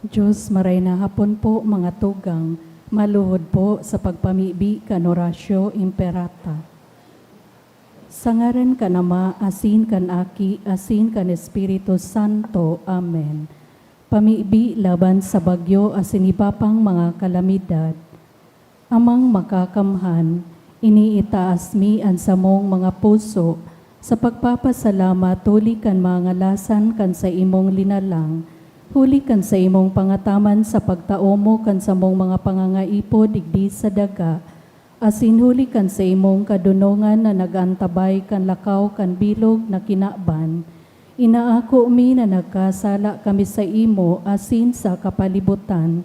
Diyos, maray na hapon po mga tugang, maluhod po sa pagpamibi kan orasyo imperata. Sa ngaran ka nama, asin kan aki, asin kan Espiritu Santo. Amen. Pamibi laban sa bagyo asinibapang mga kalamidad. Amang makakamhan, iniitaas mi ang samong mga puso, sa pagpapasalamat huli kan mga ngalasan kan sa imong linalang, huli kan sa imong pangataman sa pagtaomo kan sa mong mga pangangaipo digdi sa daga, asin huli kan sa imong kadunongan na nagantabay kan lakaw kan bilog na kinaban. Inaako mi na nagkasala kami sa imo asin sa kapalibutan,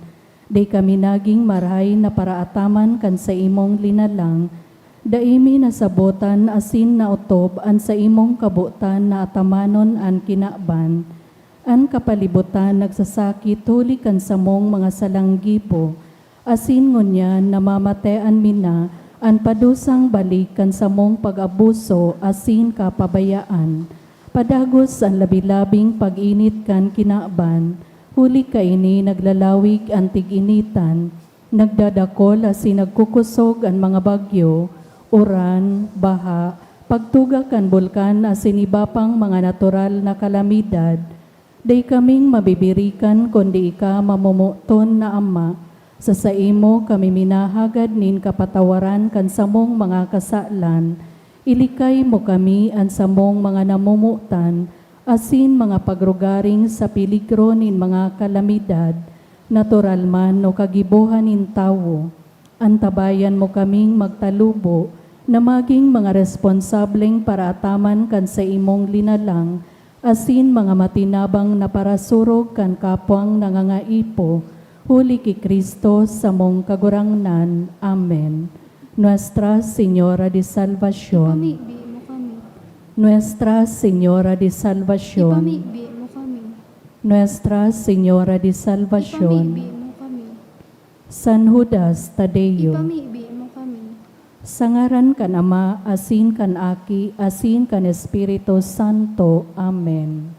di kami naging marahay na paraataman kan sa imong linalang, daimi na sabotan asin na utob an sa imong kabutan na atamanon an kinaban. An kapalibutan nagsasakit huli kan sa mong mga salanggipo, asin ngunyan namamatean mina an padusang balik kan sa mong pag-abuso asin kapabayaan. Padagos ang labilabing pag-init kan kinaban, huli kaini naglalawig ang tig-initan, nagdadakol asin nagkukusog ang mga bagyo, uran, baha, pagtuga kan bulkan asin iba pang mga natural na kalamidad. Day kaming mabibirikan kundi ika mamumuton na Ama, sa imo kami minahagad nin kapatawaran kan samong mga kasalan, ilikay mo kami ang samong mga namumutan, asin mga pagrugaring sa peligro nin mga kalamidad, natural man o kagibuhan nin tawo. Antabayan mo kaming magtalubo, na maging mga responsableng paraataman kan sa imong linalang, asin mga matinabang na parasurog kan kapwang nangangaipo, huli ki Kristo sa mong kagurangnan. Amen. Nuestra Señora de Salvación. Ipamibi mo kami. Nuestra Señora de Salvación. Ipamibi mo kami. Nuestra Señora de Salvación. Ipamibi mo kami. San Judas Tadeo. Ipamibi mo kami. Sa ngaran kan Ama, asin kan Aki, asin kan Espiritu Santo. Amen.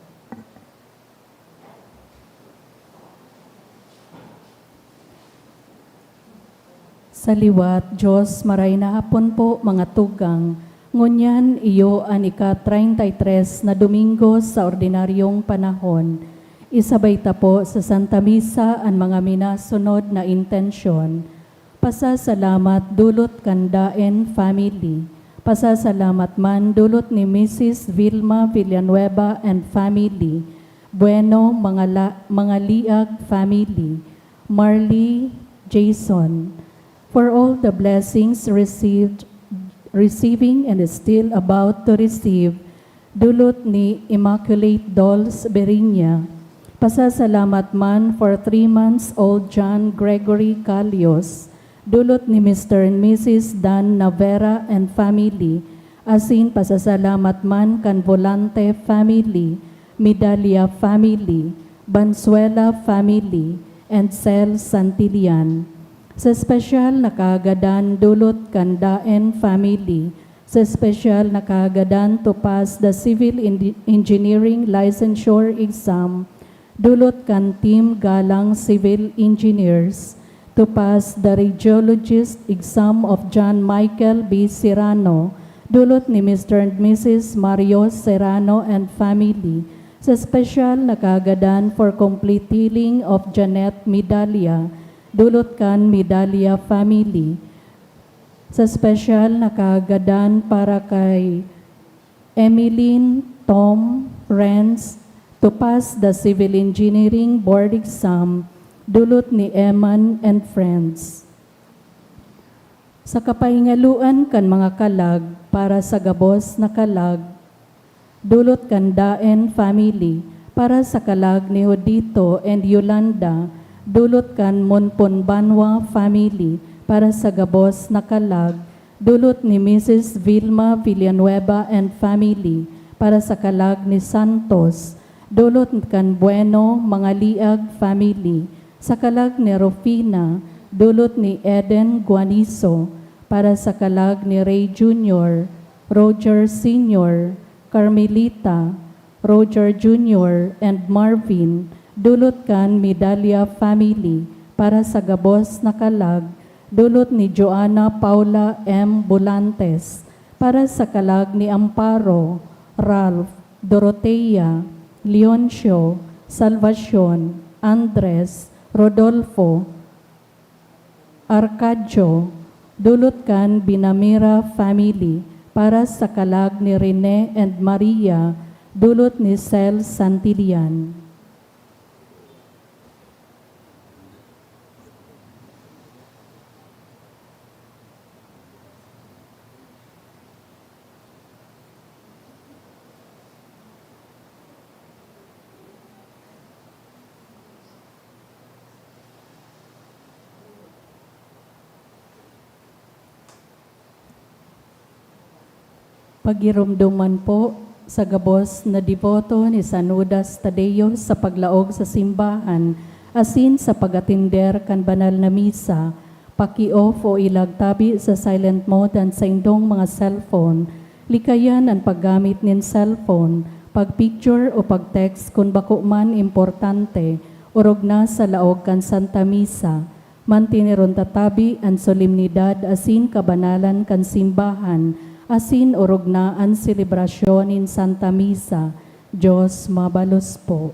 Sa liwat, Diyos, maray na hapon po mga tugang, ngunyan iyo ang ika-33 na Domingo sa ordinaryong panahon. Isabay ta po sa Santa Misa ang mga minasunod na intensyon. Pasasalamat dulot kandaen family. Pasasalamat man dulot ni Mrs. Vilma Villanueva and family. Bueno mga liag family. Marley Jason. For all the blessings receiving and still about to receive, dulot ni Immaculate Dolls Berinya. Pasasalamat man for 3 months old John Gregory Calios, dulot ni Mr. and Mrs. Dan Navera and family, asin pasasalamat man kan Volante family, Medalia family, Bansuela family, and Cel Santillan. Sa espesyal na kaagadan dulot kan Daen family, sa espesyal na kaagadan to pass the Civil Engineering Licensure Exam, dulot kan Team Galang Civil Engineers, to pass the Radiologist Exam of John Michael B. Serrano, dulot ni Mr. and Mrs. Mario Serrano and family, sa espesyal na kaagadan for complete healing of Janet Medalia, dulot kan Medalia family, sa espesyal na kaagadan para kay Emeline, Tom, Renz, to pass the Civil Engineering Board Exam, dulot ni Eman and friends. Sa kapahingaluan kan mga kalag para sa gabos na kalag, dulot kan Daen family para sa kalag ni Hodito and Yolanda, dulot kan Monpon Banwa family para sa gabos na kalag, dulot ni Mrs. Vilma Villanueva and family para sa kalag ni Santos, dulot kan Bueno mga liag family sa kalag ni Rufina, dulot ni Eden Guaniso para sa kalag ni Ray Jr., Roger Sr., Carmelita, Roger Jr., and Marvin, dulot kan Medalya family para sa gabos na kalag, dulot ni Joanna Paula M. Bulantes para sa kalag ni Amparo, Ralph, Dorotea, Leoncio, Salvacion, Andres, Rodolfo, Arcadio, dulot kan Binamira family para sa kalag ni Rene and Maria, dulot ni Cel Santillan. Pagirumduman po sa gabos na devoto ni San Judas Tadeo sa paglaog sa simbahan, asin sa pagatinder kan banal na misa, paki-off o ilagtabi sa silent mode ang sa indong mga cellphone, likayan ang paggamit nin cellphone, pagpicture o pagtext kung bako man importante, urog na sa laog kan Santa Misa, mantiniron tatabi ang solemnidad asin kabanalan kan simbahan, asin urog na ang selebrasyon in Santa Misa. Diyos mabalos po.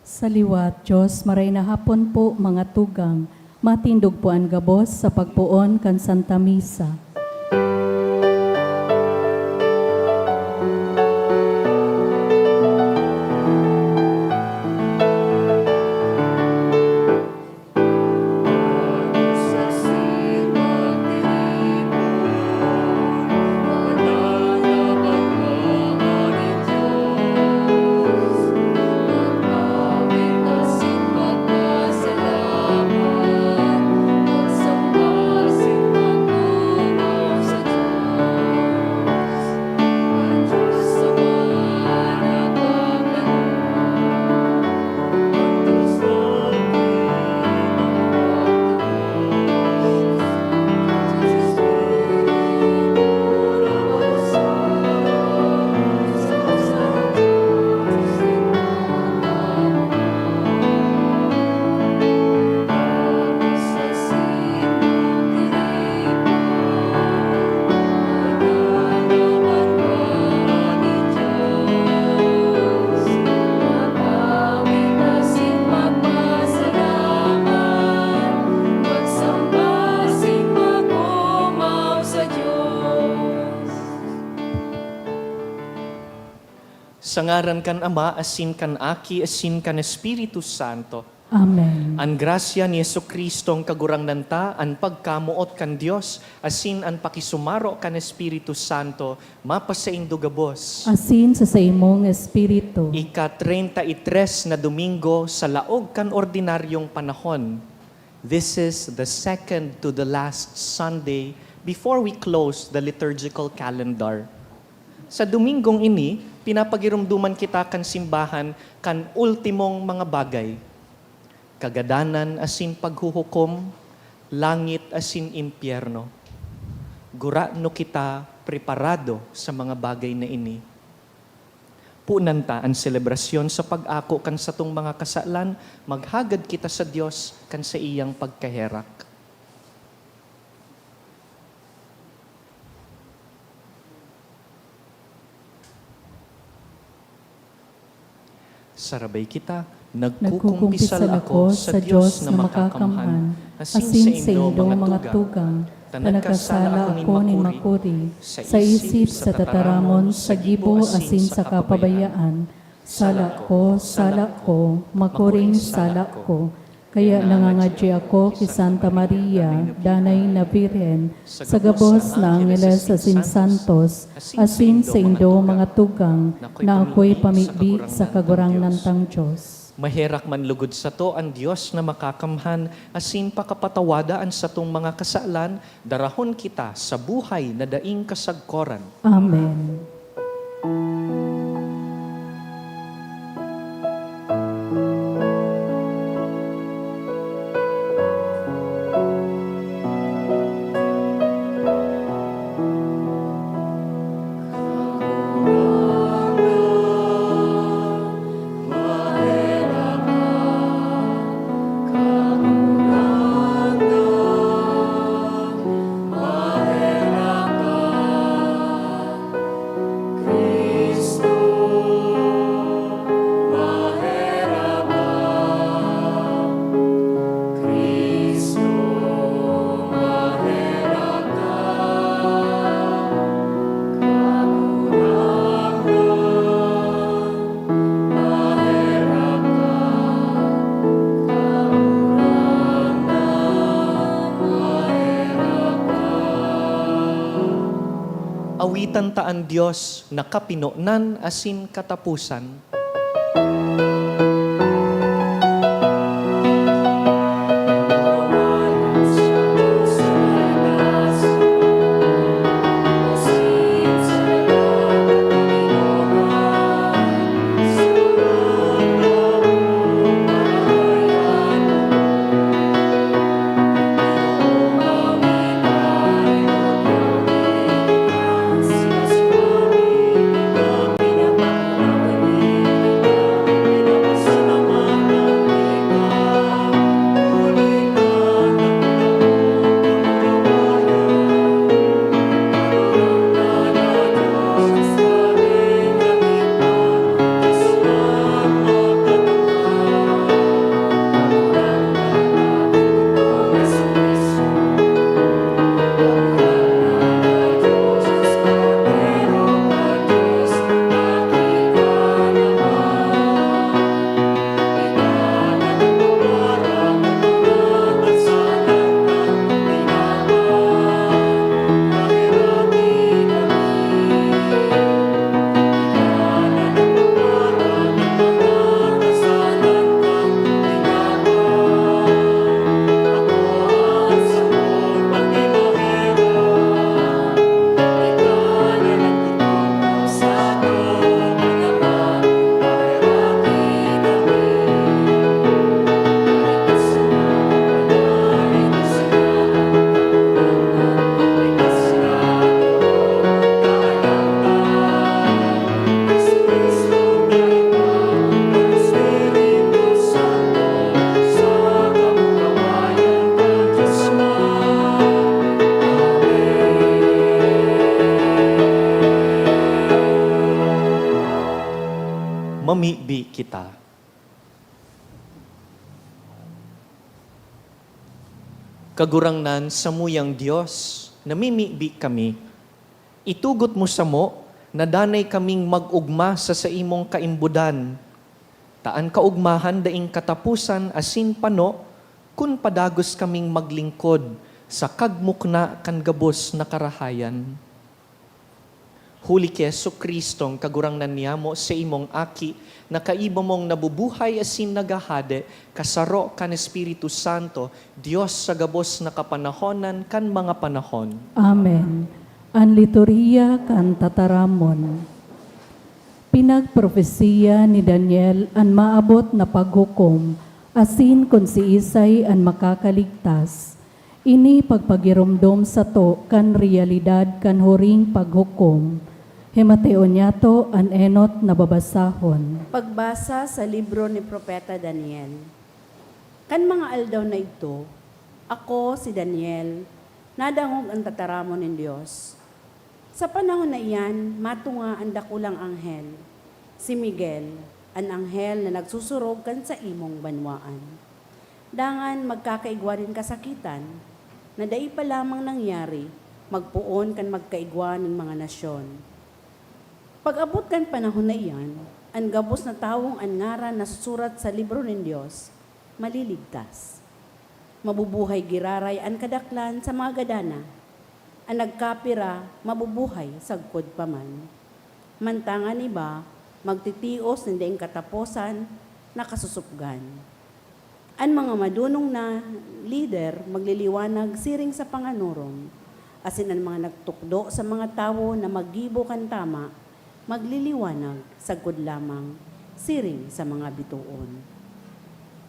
Sa liwat, Diyos, maray na hapon po mga tugang, matindog po ang gabos sa pagpuon kan Santa Misa. Salamat, Sa ngaran kan Ama, asin kan Aki, asin kan Espiritu Santo. Amen. An grasya ni Jesucristo ang kagurang nanta, an pagkamuot kan Dios, asin an pakisumaro kan Espiritu Santo, mapasaindo gabos. Asin sa imong espiritu. Ika-33 na Domingo sa laog kan ordinaryong panahon. This is the second to the last Sunday before we close the liturgical calendar. Sa Domingong ini, pinapagirumduman kita kan simbahan kan ultimong mga bagay. Kagadanan asin paghuhukom, langit asin impyerno. Gura no kita preparado sa mga bagay na ini. Punanta ang selebrasyon sa pag-ako kan sa tong mga kasalan, maghagad kita sa Dios kan sa iyang pagkaherak. Sarabay kita, nagkukumpisal ako sa Diyos na makakamhan, asin sa indong mga tugang, nagkasala ako ni makuri, sa isip, sa tataramon, sa gibo, asin sa kapabayaan, sala ko, makuring sala ko, kaya nangangadya ako kay Santa Maria, Danay na Birhen, sa gabos na Angeles asin Santos, asin sa indo mga tugang, na ako'y pamigbi sa kagurang nantang Diyos. Maherak man lugod sa to ang Diyos na makakamhan, asin pakapatawadaan sa tong mga kasalan, darahon kita sa buhay na daing kasagkoran. Amen. Awitan taan Diyos na kapinonan asin katapusan. Mamibi kita. Kagurangnan sa muyang Diyos, namimibi kami. Itugot mo sa mo, nadanay kaming mag-ugma sa imong kaimbudan. Taan kaugmahan daing katapusan asin pano, kun padagos kaming maglingkod sa kagmukna kan gabos na karahayan. Huli ki Jesucristong kagurangnan niyamo sa imong aki, na kaiba mong nabubuhay asin nagahade, kasaro kan Espiritu Santo, Diyos sa gabos na kapanahonan kan mga panahon. Amen. An liturhiya kan tataramon. Pinagprofesiya ni Daniel an maabot na paghukom, asin kon si Isay an makakaligtas. Ini pagpagirumdom sa to kan realidad kan huring paghukom. Himateo niyato an enot na babasahon. Pagbasa sa libro ni Propeta Daniel. Kan mga aldaw na ito, ako si Daniel, nadangog ang tataramon ng Diyos. Sa panahon na iyan, matunga ang dakulang anghel, si Miguel, ang anghel na nagsusurog kan sa imong banwaan. Dangan magkakaigwa rin kasakitan, na dai pa lamang nangyari, magpuon kan magkaigwa ng mga nasyon. Pag-abot kan panahon na iyan, ang gabos na tawong ang ngaran na susurat sa libro ng Diyos, maliligtas. Mabubuhay giraray ang kadaklan sa mga gadana, ang nagkapira mabubuhay sagkod paman. Mantangan iba, magtitios ng daing kataposan na kasusupgan. Ang mga madunong na leader magliliwanag siring sa panganurom, asin ang mga nagtukdo sa mga tao na maggibo kan tama, magliliwanag sagkod lamang siring sa mga bituon.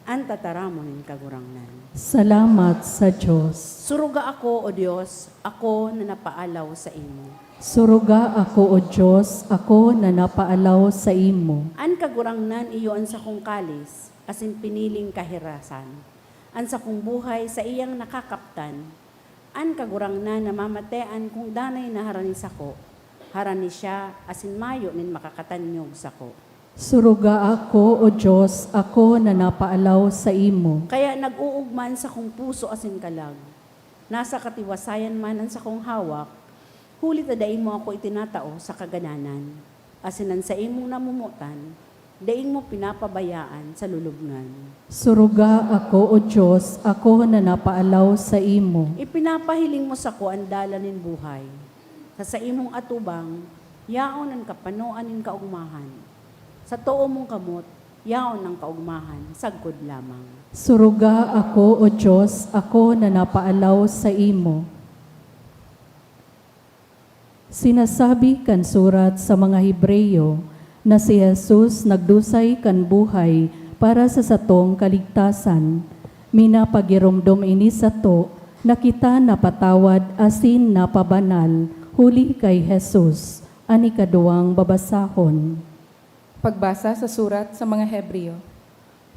Ang tataramon kagurangnan. Salamat sa Diyos. Suruga ako, O Diyos, ako na napaalaw sa imo. Suruga ako, O Diyos, ako na napaalaw sa imo. An kagurangnan iyo ang sa kong kalis, asin piniling kahirasan. An sa kong buhay sa iyang nakakaptan. An kagurangnan na mamatean kung danay na haranis ako. Harani siya, asin mayo nin makakatanyog sako. Suruga ako, O Diyos, ako na napaalaw sa imo. Kaya nag-uugman sa kong puso asin kalag. Nasa katiwasayan man ang sa kong hawak, huli tadaing mo ako itinatao sa kagananan. Asinan sa imong namumutan, daing mo pinapabayaan sa lulubngan. Suruga ako, O Diyos, ako na napaalaw sa imo. Ipinapahiling mo sa ko ang dalanin buhay. Sa imong atubang, yaon ang kapanoan ng kaugmahan. Sa too mong kamot, yaon ang kaugmahan, sagkod lamang. Suruga ako, O Diyos, ako na napaalaw sa imo. Sinasabi kan surat sa mga Hebreyo na si Jesus nagdusay kan buhay para sa satong kaligtasan. Minapagirumdom ini sa to na kita napatawad asin napabanal huli kay Jesus. Ani kaduwang babasahon. Pagbasa sa surat sa mga Hebreo.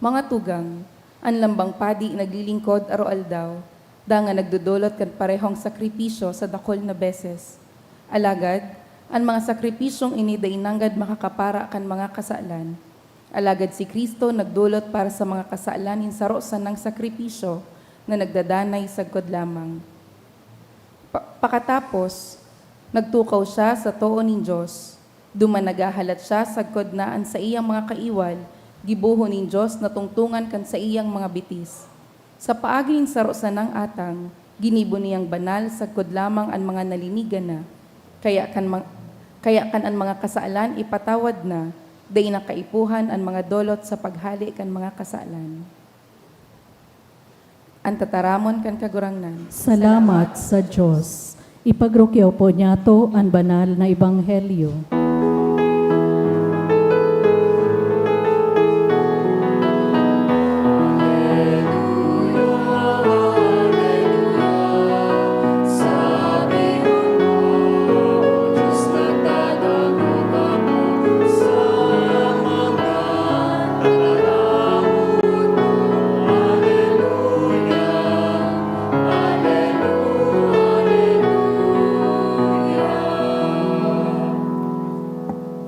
Mga tugang, ang lambang padi naglilingkod aro-aldaw, nga nagdudulot kan parehong sakripisyo sa dakol na beses. Alagad, ang mga sakripisyong ini dainanggad makakapara kan mga kasalan. Alagad si Kristo nagdulot para sa mga kasalan insaro sa ng sakripisyo na nagdadanay sagkod lamang. Pakatapos, nagtukaw siya sa too ning Diyos. Dumanagahalat siya sagkod naan sa iyang mga kaiwal, gibuho ning Diyos na tungtungan kan sa iyang mga bitis. Sa paagi ning saro sa nang atang, ginibo niyang banal sagkod lamang ang mga nalinigan na. Kaya kan ang mga kasalan ipatawad na, day nakaipuhan ang mga dolot sa paghali kan mga kasalan. Ang tataramon kan kagurangnan. Salamat sa Diyos. Ipagrukyaw po niya to ang banal na ebanghelyo.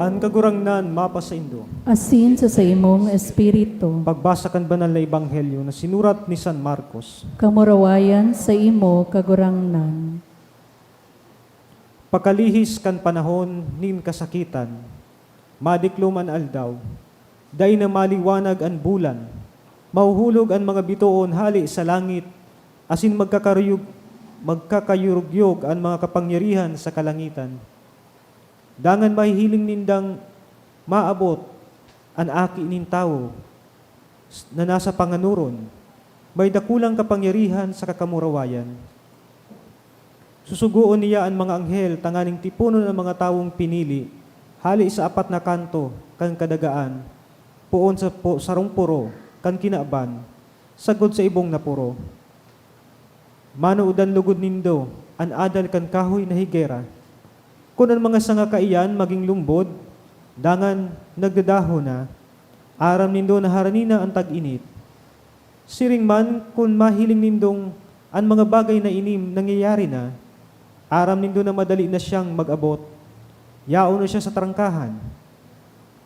Ang kagurangnan mapasaindo. Asin sa imong espiritu. Pagbasa kan banal na ebanghelyo na sinurat ni San Marcos. Kamurawayan sa imo kagurangnan. Pakalihis kan panahon nin kasakitan, madikluman aldaw, day na maliwanag ang bulan, mauhulog ang mga bituon hali sa langit, asin magkakayurugyog ang mga kapangyarihan sa kalangitan. Dangan mahihiling nindang maabot ang aki nin tao na nasa panganuron, may dakulang kapangyarihan sa kakamurawayan. Susuguon niya ang mga anghel tanganing tipunon ng mga tawong pinili, hali sa 4 na kanto, kan kadagaan, puon sa sarong puro, kan kinaaban, sagod sa ibong na puro. Manuudan lugod nindo, an adal kan kahoy na higera. Kung ang mga sanga kaiyan maging lumbod, dangan nagdadaho na, aram nindo na haranina ang tag-init. Siring man kung mahiling nindong ang mga bagay na inim nangyayari na, aram nindo na madali na siyang mag-abot, yao na siya sa trangkahan.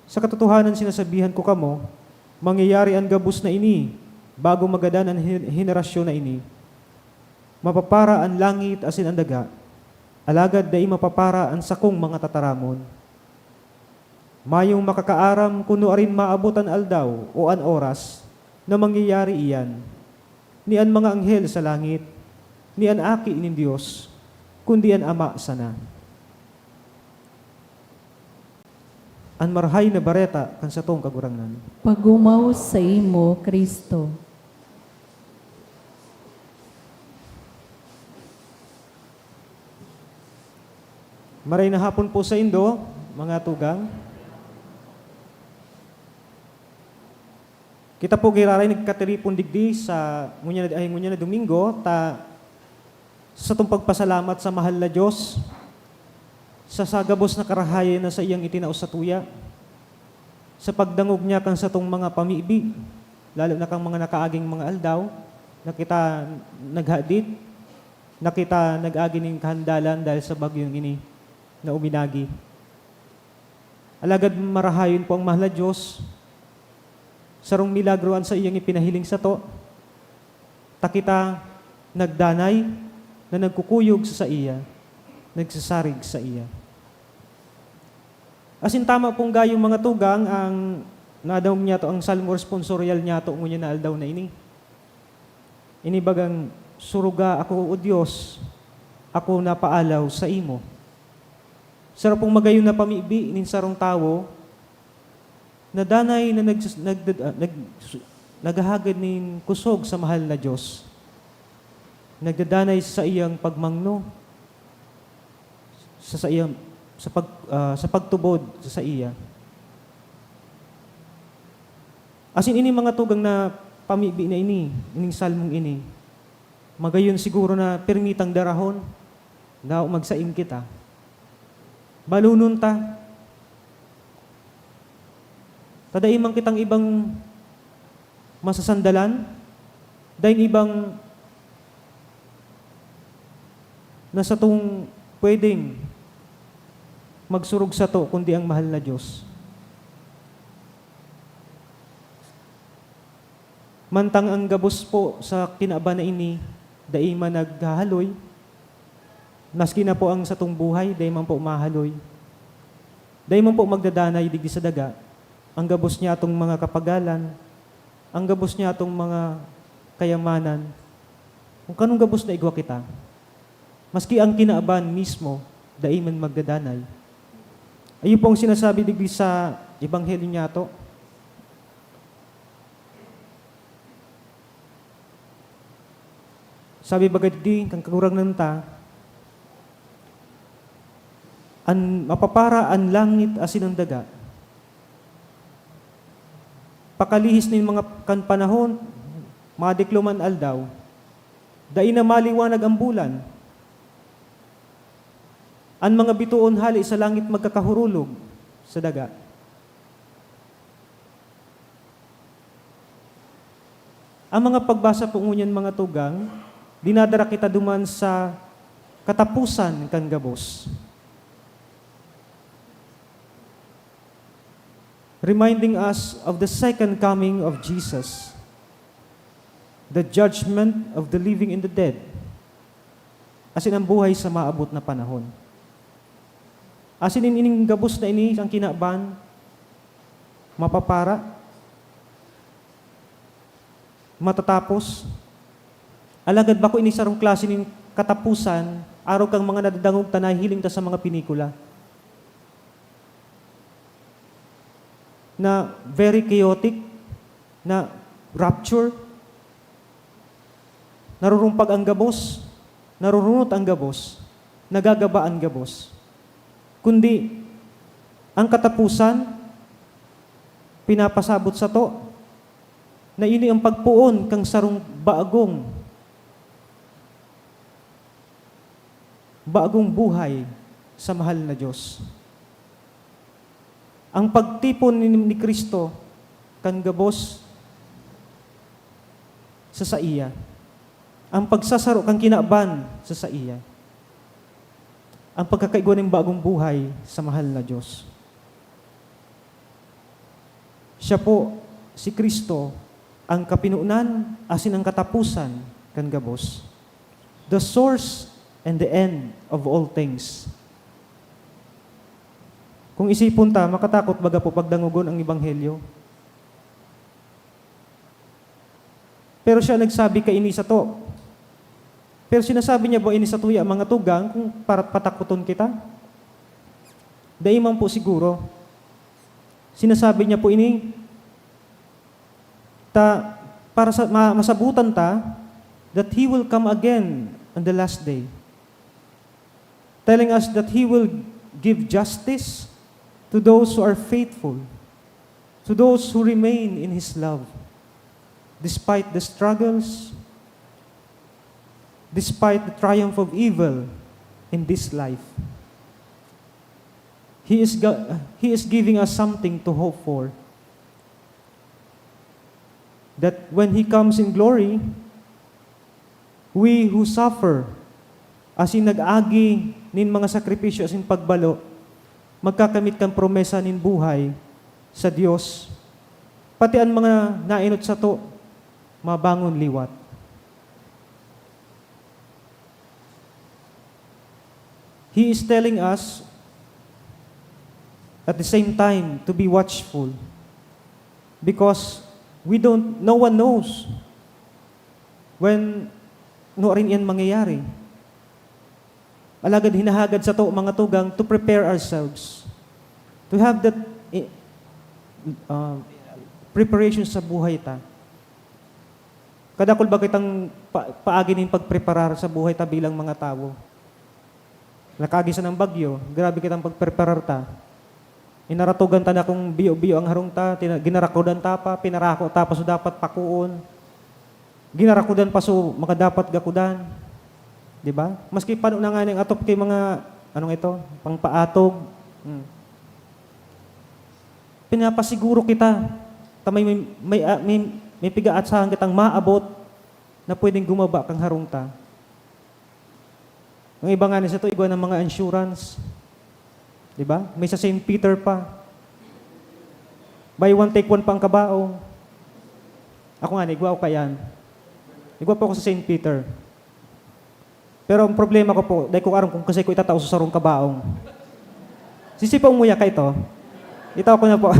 Sa katotohanan sinasabihan ko kamo, mangyayari ang gabus na ini, bago magadan ang henerasyon na ini. Mapapara ang langit asin ang daga, alagad dai mapapara ang sakong mga tataramon. Mayong makakaaram kuno arin maabutan aldaw o an oras na mangyayari iyan. Ni an mga anghel sa langit, ni an aki inin Dios, kundi an Ama sana. An marhay na bareta kan sa tong kagurangnan. Pagumaw sa imo, Kristo. Maray na hapon po sa Indo, mga tugang. Kita po giraray nagkatiripon digdi sa ngunya na Domingo, sa itong pagpasalamat sa mahal na Diyos, sa sagabos na karahayan na sa iyang itinaos sa tuya, sa pagdangog niya kan sa itong mga pamibi, lalo na kang mga nakaaging mga aldaw, na kita naghadid, na kita nag-agining kahandalan dahil sa bagyong ini na uminagi. Alagad marahayon po ang mahal na Diyos, sarong milagroan sa iyang ipinahiling sa to, takita nagdanay na nagkukuyog sa iya, nagsasarig sa iya. Asin tama pong gayong mga tugang ang nadawm niya to ang salmo responsorial niya to ngunya na aldaw na ini. Ini bagang suruga ako o Diyos, ako napaalaw sa imo. Sarap pong magayon na pamibi inin sarong tawo na danay na naghahagad nin kusog sa mahal na Diyos. Nagdadanay sa iyang pagmangno, sa pagtubod sa iya. Asin ini mga tugang na pamibi na ini, ining salmong ini, magayon siguro na permitang darahon, na magsaing kita. Balunon ta. Tadaimang kitang ibang masasandalan, dahil ibang nasa tong pwedeng magsurog sa to, kundi ang mahal na Diyos. Mantang ang gabos po sa kinaba na ini, daima naghahaloy, maski na po ang satong buhay, daima po mahaloy. Daima po magdadanay digdi sa daga, ang gabos niya atong mga kapagalan, ang gabos niya atong mga kayamanan, kung kanong gabos na igwa kita, maski ang kinaaban mismo, daiman magdadanay. Ayun pong sinasabi digdi sa Ebanghelyo niya to. Sabi bagay digdi, kang kagurang nanta, mapapara ang langit asin ang daga. Pakalihis nin mga panahon, madikluman aldaw, dai na maliwanag ang bulan. Ang mga bituon hali sa langit magkakahurulog sa daga. Ang mga pagbasa po ngunyan mga tugang, dinadara kita duman sa katapusan kan gabos. Reminding us of the second coming of Jesus, the judgment of the living and the dead, asin ang buhay sa maabot na panahon. Asin ining gabos na ini ang kinaban, mapapara, matatapos. Alagad ba ko ini sarong klase ng katapusan, araw kang mga nadadangog tanay hiling ta sa mga pinikula. Na very chaotic, na rapture, narurumpag ang gabos, narurunot ang gabos, nagagaba ang gabos. Kundi, ang katapusan, pinapasabot sa to, na ini ang pagpuon kang sarong bagong buhay sa mahal na Diyos. Ang pagtipon ni Kristo kang gabos sa iya. Ang pagsasaro kang kinaban sa iya. Ang pagkakaigwa ng bagong buhay sa mahal na Diyos. Siya po, si Kristo, ang kapinunan asin ang katapusan kan gabos. The source and the end of all things. Kung isipon ta, makatakot baga po pagdangugon ang Ebanghelyo. Pero siya nagsabi ka ini sa to. Pero sinasabi niya ba ini sa tuya mga tugang kung para patakuton kita? Dahil man po siguro. Sinasabi niya po ini para sa masabutan ta that He will come again on the last day. Telling us that He will give justice to those who are faithful, to those who remain in His love, despite the struggles, despite the triumph of evil in this life. He is giving us something to hope for. That when He comes in glory, we who suffer, as in nag-agi nin mga sakripisyo as in pagbalo, magkakamit kang promesa nin buhay sa Diyos. Pati ang mga nainot sa to, mabangon liwat. He is telling us at the same time to be watchful because no one knows when no rin yan mangyayari. Alagad hinahagad sa to mga tugang to prepare ourselves to have that preparation sa buhay ta. Kadakol ba kitang paagi nin pagpreparar sa buhay ta bilang mga tao? Nakagisa ng bagyo, grabe kitang pagpreparar ta. Inaratugan ta na kung biyo-biyo ang harong ta, ginarakodan ta pa, pinarako ta pa so dapat pakuon. Ginarakodan pa so makadapat gakudan. Di ba? Maski paano na nga ng atop kay mga, pangpaatog. Pinapasiguro kita, may pigaatsahan kitang maabot na pwedeng gumaba kang harong ta. Ang iba nga nisa ito, igwa ng mga insurance. Diba? May sa St. Peter pa. Buy one, take one pa ang kabaong. Ako nga, igwa ko kayan. Igwa po ako sa St. Peter. Pero ang problema ko po, dahil ko aram kung kasi ko itatao sa sarong kabaong. Sisipang umuya ka ito. Itaw ko na po.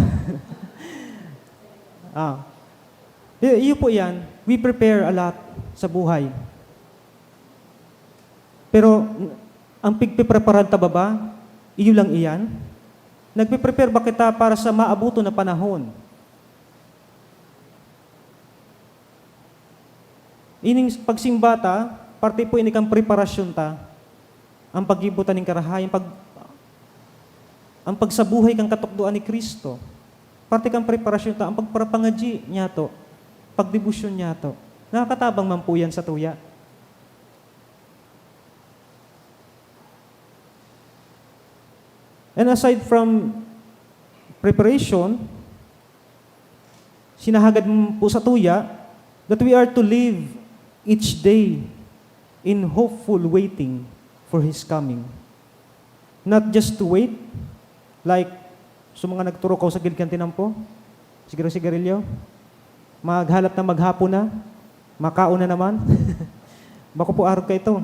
Iyo po yan. We prepare a lot sa buhay. Pero, ang pigpipreparan ta ba? Iyo lang iyan? Nagpiprepare ba kita para sa maabuto na panahon? Ining pagsimba ta, parte po ini kang preparasyon ta, ang pagibutan ng karahayan, ang pagsabuhay kang katukduan ni Kristo. Parte kang preparasyon ta, ang pagparapangaji niya to, pagdebusyon niya to. Nakakatabang man po yan sa tuya. And aside from preparation, sinahagad mo po sa tuya that we are to live each day in hopeful waiting for His coming. Not just to wait, like sa mga nagturo ko sa gilid kan tinampo, sigarilyo, maghalap na maghapon na, makaon na naman. Bako po araw ka ito.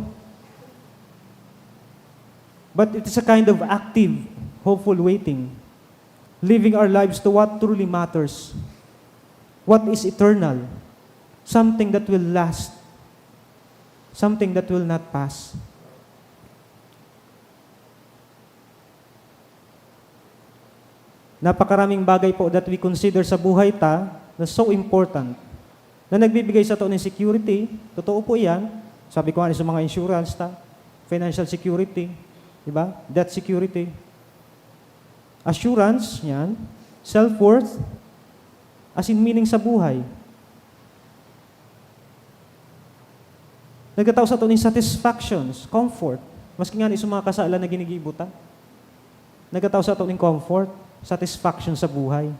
But it is a kind of active hopeful waiting, living our lives to what truly matters, what is eternal, something that will last, something that will not pass. Napakaraming bagay po that we consider sa buhay na so important, na nagbibigay sa atin ng security. Totoo po yan. Sabi ko nga sa mga insurance, financial security, di ba? Debt security. Assurance, yan. Self-worth, as in meaning sa buhay. Nagkatao sa atin ng satisfactions, comfort. Maski nga sa mga kasalan na ginigibutan. Nagkatao sa atin ng comfort, satisfaction sa buhay.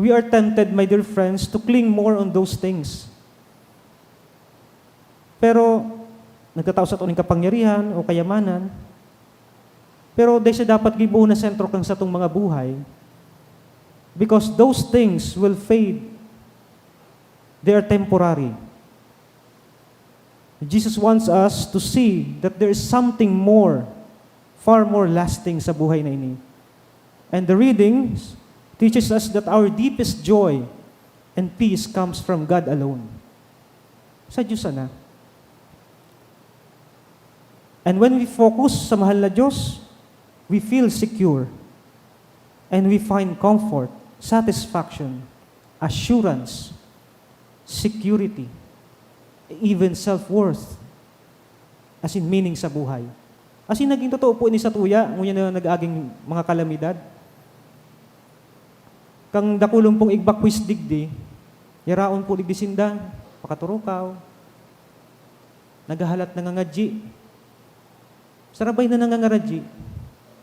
We are tempted, my dear friends, to cling more on those things. Pero, nagkatao sa atin ng kapangyarihan o kayamanan, pero dahil siya dapat gibuo na sentro kang sa itong mga buhay, because those things will fade. They are temporary. Jesus wants us to see that there is something more, far more lasting sa buhay na ini. And the readings teaches us that our deepest joy and peace comes from God alone. Sa Diyos na. And when we focus sa mahal na Diyos, we feel secure. And we find comfort, satisfaction, assurance, security, even self-worth, as in meaning sa buhay. As in naging totoo po ini sa tuya, ngunyan na nag-aging mga kalamidad. Kang dakulong pong igbakwis digdi, yaraon po digdisinda, pakaturukaw, nagahalat na ngangadji. Sarabay na nangangaradji.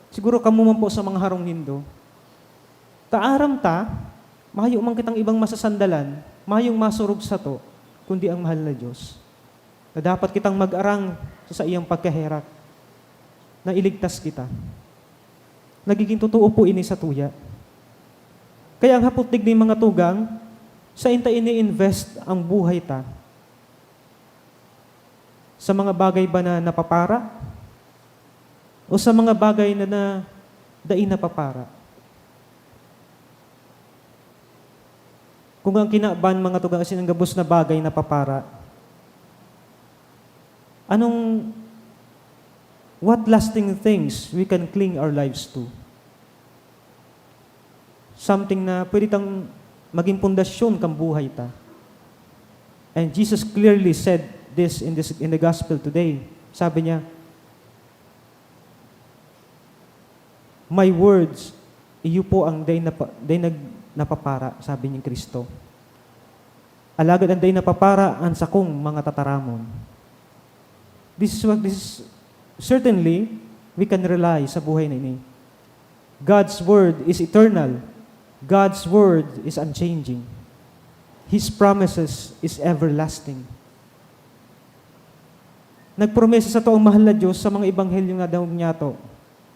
Siguro kamo man po sa mga harong nindo. Taaram ta, mahayo man kitang ibang masasandalan, mahayong masurog sa to, kundi ang mahal na Diyos. Na dapat kitang mag-arang sa iyang pagkaherak, na iligtas kita. Nagiging totoo po ini sa tuya. Kaya ang haputig ni mga tugang, sa inta ini-invest ang buhay ta. Sa mga bagay ba na napapara? O sa mga bagay na dain napapara? Kung ang kinaban mga tugang asin ang gabos na bagay na papara, what lasting things we can cling our lives to? Something na pwede tang maging pundasyon kang buhay ta. And Jesus clearly said this in the gospel today. Sabi niya, my words, iyo po ang day napapara, sabi ni Kristo. Alagad ang day napapara ang sakong mga tataramon. This is certainly we can rely sa buhay na ini. God's word is eternal. God's word is unchanging. His promises is everlasting. Nagpromesa sa to ang mahal na Diyos sa mga ebanghelyo nga daw niya to.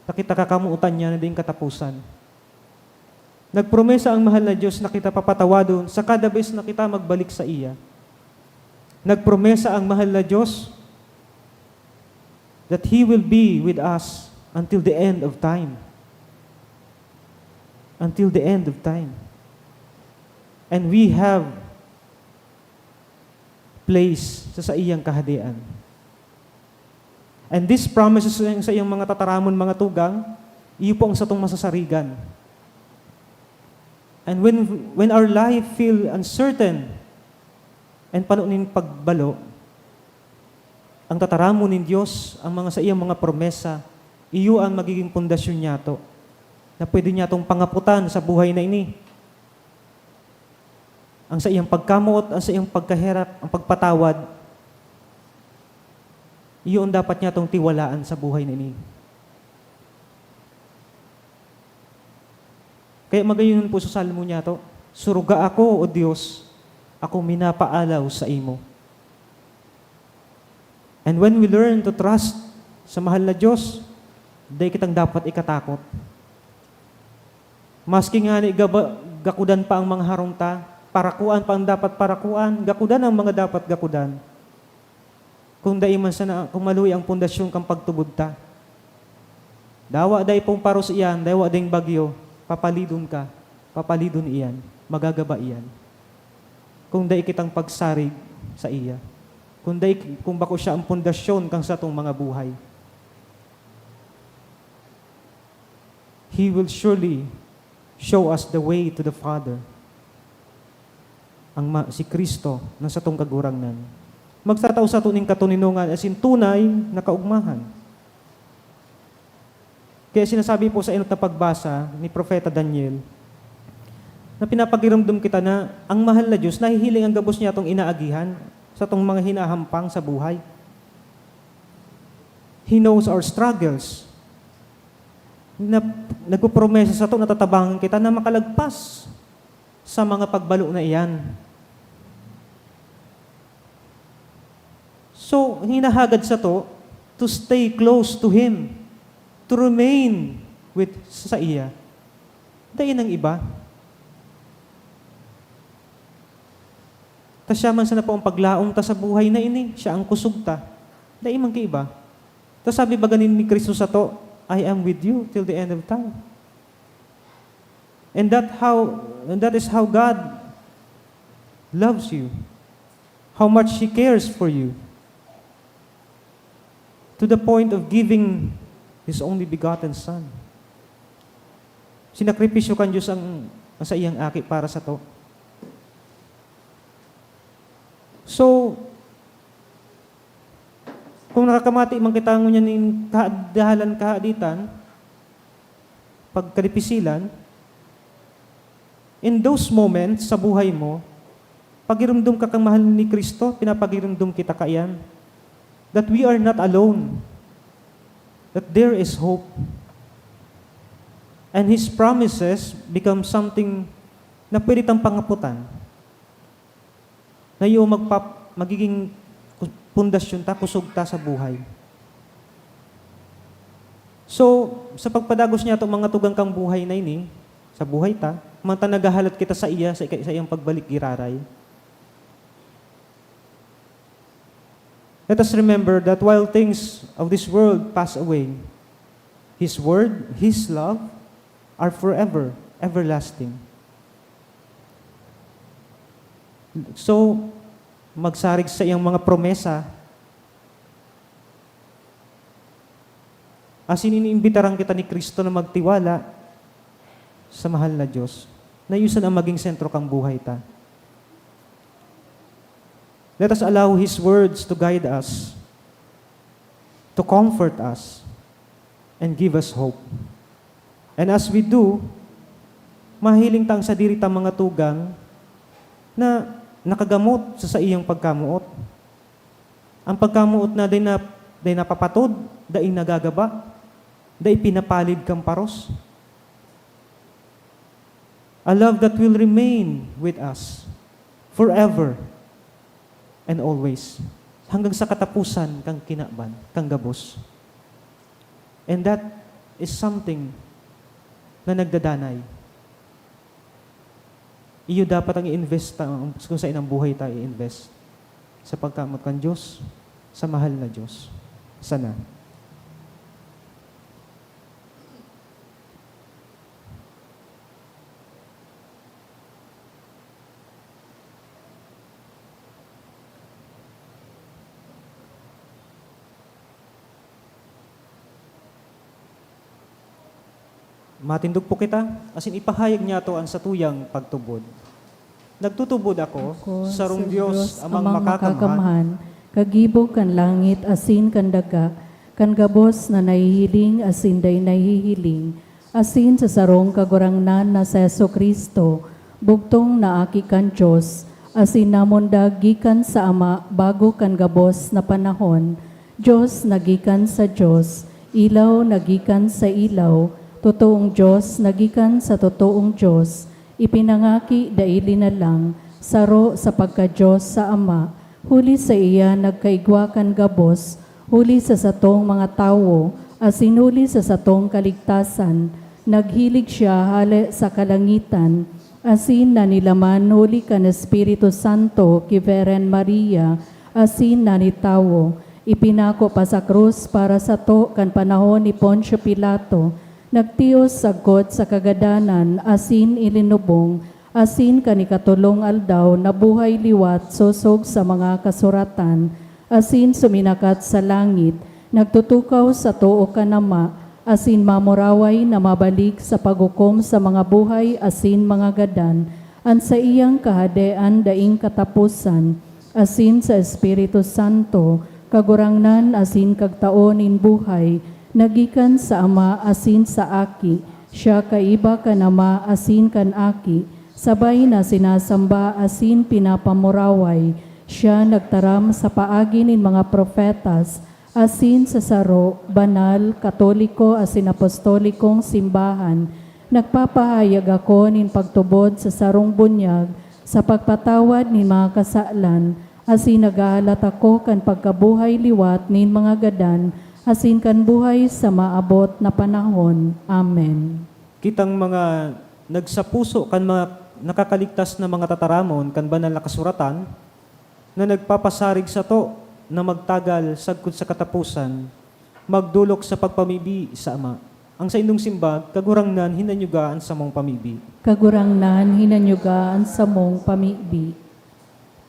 Nakita kakamuutan niya na din katapusan. Nagpromesa ang mahal na Diyos na kita papatawadon sa kada beses na kita magbalik sa iya. Nagpromesa ang mahal na Diyos that He will be with us until the end of time. Until the end of time. And we have place sa iyang kahadian. And these promises sa iyang mga tataramon, mga tugang, iyo po ang satong masasarigan. And when our life feel uncertain and panunin pagbalo, ang tataramon ng Diyos, ang mga sa iyang mga promesa, iyo ang magiging pundasyon niya to, na pwede niya itong pangaputan sa buhay na ini. Ang sa iyang pagkamuot, ang sa iyang pagkaherap, ang pagpatawad, iyon dapat niya itong tiwalaan sa buhay na ini. Kaya magayon po sa salmo niya to, suruga ako, O Diyos, ako minapaalaw sa imo. And when we learn to trust sa mahal na Diyos, day kitang dapat ikatakot. Maski nga ni gakudan pa ang mga harungta, parakuan pa ang dapat parakuan, gakudan ang mga dapat gakudan. Kung daiman sana, kung maluwi ang pundasyon kang pagtubod ta. Dawa day pong paros iyan, dawa ding bagyo, papalidon ka, papalidon iyan, magagaba iyan. Kung day kitang pagsarig sa iya, kung bako siya ang pundasyon kang sa tong mga buhay, He will surely show us the way to the Father. Si Kristo na sa tong kagurangnan. Magtataw sa tuning katuninungan as in tunay na kaugmahan. Kaya sinasabi po sa inot na pagbasa ni Propeta Daniel, na pinapagiramdam kita na ang mahal na Diyos, nahihiling ang gabos niya itong inaagihan sa itong mga hinahampang sa buhay. He knows our struggles. Nagpupromesa sa ito, natatabangan kita na makalagpas sa mga pagbalo na iyan. So, hinahagad sa to to stay close to Him, to remain sa iya. Dayan ang iba. Ta siya man sa na po ang paglaong ta sa buhay na ini, siya ang kusog ta. Dayan man kay iba. Ta sabi ba ganin ni Kristo sa to, I am with you till the end of time. And that is how God loves you. How much He cares for you. To the point of giving His only begotten Son. Sinakripisyo kan Diyos ang sa iyang aki para sa to. So, kung nakakamati man kita ngunyan ng dahalan kahaditan, pagkalipisilan, in those moments sa buhay mo, pagirumdum ka kang mahal ni Kristo, pinapagirumdum kita kayan, that we are not alone, that there is hope. And His promises become something na pwede tang pangaputan, na yung magiging pundasyon ta, kusog ta sa buhay. So, sa pagpadagos niya itong mga tugang kang buhay na ini, sa buhay ta, manta nagahalat kita sa iya, sa iyang pagbalik giraray. Let us remember that while things of this world pass away, His word, His love, are forever, everlasting. So, magsarig sa iyang mga promesa, as iniimbitaran kita ni Kristo na magtiwala sa mahal na Diyos, na yusan ang maging sentro kang buhay ta. Let us allow His words to guide us, to comfort us, and give us hope. And as we do, mahiling tang sa diri tang mga tugang na nakagamot sa iyang pagkamuot. Ang pagkamuot na day napapatod, day nagagaba, day pinapalid kang paros. A love that will remain with us forever and always. Hanggang sa katapusan kang kinaban, kang gabos. And that is something na nagdadanay. Iyo dapat ang i-invest kung saan ang buhay tayo i-invest. Sa pagkamot kan Diyos, sa mahal na Diyos. Sana. Matindog po kita, as in ipahayag niya to ang sa tuyang pagtubod. Nagtutubod ako sa rong Diyos amang makakamhan, kagibog kan langit asin kan daga, kan gabos na nahihiling asin day nahihiling, asin sa sarong kagurangnan na sa Yesu Kristo, bugtong na aki kan Diyos, asin namundag gikan sa Ama bago kan gabos na panahon, Diyos nagikan sa Diyos, ilaw nagikan sa ilaw, totoong Diyos, nagikan sa totoong Diyos, ipinangaki daili na lang, saro sa pagka-Diyos sa Ama, huli sa iya nagkaigwakan gabos, huli sa satong mga tawo, asinuli sa satong kaligtasan, naghilig siya hali sa kalangitan, asin na nilaman huli kan Espiritu Santo ki Veren Maria, asin na nitawo, ipinako pa sa krus para sa to kan panahon ni Poncio Pilato, nagtios sagkot sa kagadanan, asin ilinubong, asin kanikatulong aldaw, nabuhay liwat, sosog sa mga kasuratan, asin suminakat sa langit, nagtutukaw sa too kanama, asin mamuraway na mabalik sa paghukom sa mga buhay, asin mga gadan, an sa iyang kahadean daing katapusan, asin sa Espiritu Santo, kagurangnan asin kagtaon in buhay, nagikan sa Ama asin sa Aki, siya kaiba kan Ama asin kan Aki, sabay na sinasamba asin pinapamuraway, siya nagtaram sa paagi nin mga propetas, asin sa saro, banal, katoliko asin apostolikong simbahan, nagpapahayag ako nin pagtubod sa sarong bunyag, sa pagpatawad nin mga kasalan, asin nagahalat ako kan pagkabuhay liwat nin mga gadan, asin kan buhay sa maabot na panahon. Amen. Kitang mga nagsapuso kan mga nakakaligtas na mga tataramon kan banal na kasuratan, na nagpapasarig sa to na magtagal sagkod sa katapusan, magdulok sa pagpamibi sa Ama. Ang sa indong simbag, kagurangnan hinanyugaan sa mong pamibi. Kagurangnan hinanyugaan sa mong pamibi.